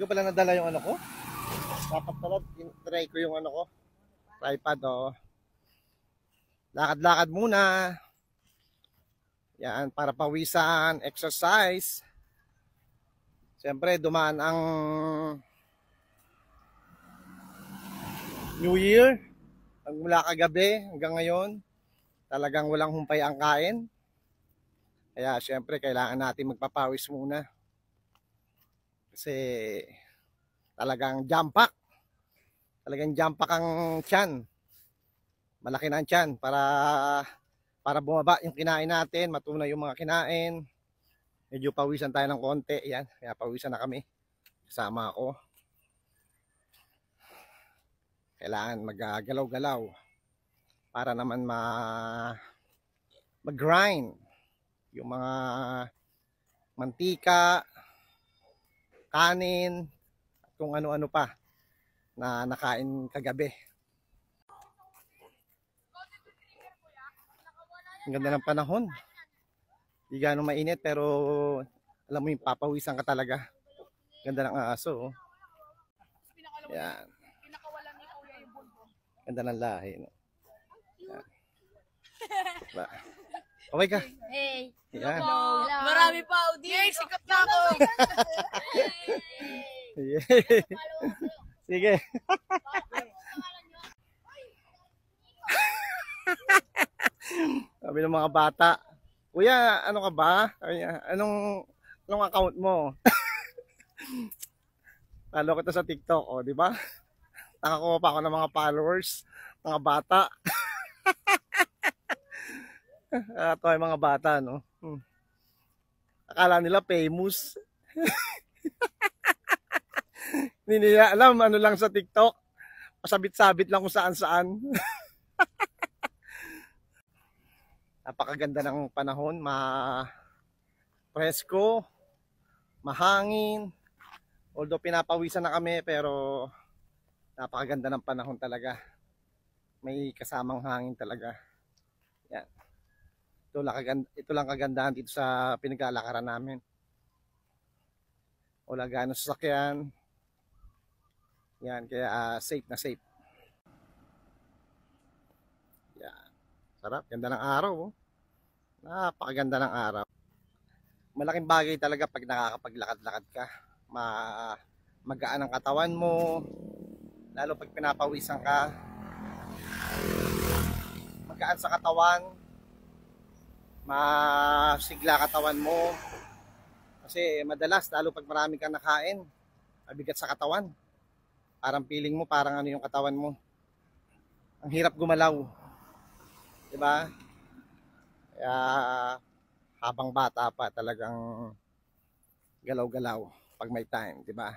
ko pala nadala yung ano ko. Dapat pala try ko yung ano ko. Tripod, oh. Lakad-lakad muna. Yan, para pawisan, exercise. Siyempre, dumaan ang New Year. Mula kagabi hanggang ngayon, talagang walang humpay ang kain. Kaya siyempre, kailangan natin magpapawis muna. Kasi talagang jam-pack. Talagang jam-pack ang tiyan. Malaki na ang tiyan para bumaba yung kinain natin, matunay yung mga kinain. Medyo pawisan tayo ng konti. Yan, kaya pawisan na kami. Kasama ako. Kailangan maggalaw-galaw para naman mag-grind yung mga mantika, kanin, at kung ano-ano pa na nakain kagabi. Ang ganda ng panahon. Di gano'ng mainit pero alam mo yung papawisan ka talaga. Ganda ng aso. Oh. Yan. Ganda ng lahi. No? Yan. Diba? Okay ka? Hey. Yan. Hello. Marami pa audience. Sikat na ako. Sige. Sabi ng mga bata, Kuya, ano ka ba? Anong account mo? Talo kita sa TikTok, oh, di ba? Nakakuha pa ako ng mga followers, mga bata. Ito ay mga bata, no? Akala nila famous. Hindi nila alam, ano lang sa TikTok. Pasabit-sabit lang kung saan-saan. Napakaganda ng panahon, presko, mahangin. Although pinapawisan na kami, pero napakaganda ng panahon talaga. May kasamang hangin talaga. Yan. Ito lang kagandahan dito sa pinaglalakaran namin. Wala gaano sasakyan. Yan, kaya safe na safe. Yan. Sarap, ganda ng araw. Oh. Napakaganda ng araw. Malaking bagay talaga pag nakakapaglakad-lakad ka. Magaan ang katawan mo. Lalo pag pinapawisan ka. Magaan sa katawan. Masigla katawan mo. Kasi madalas, lalo pag marami kang nakain, mabigat sa katawan. Parang feeling mo, parang ano yung katawan mo. Ang hirap gumalaw. Diba? Kaya habang bata pa talagang galaw-galaw pag may time, diba?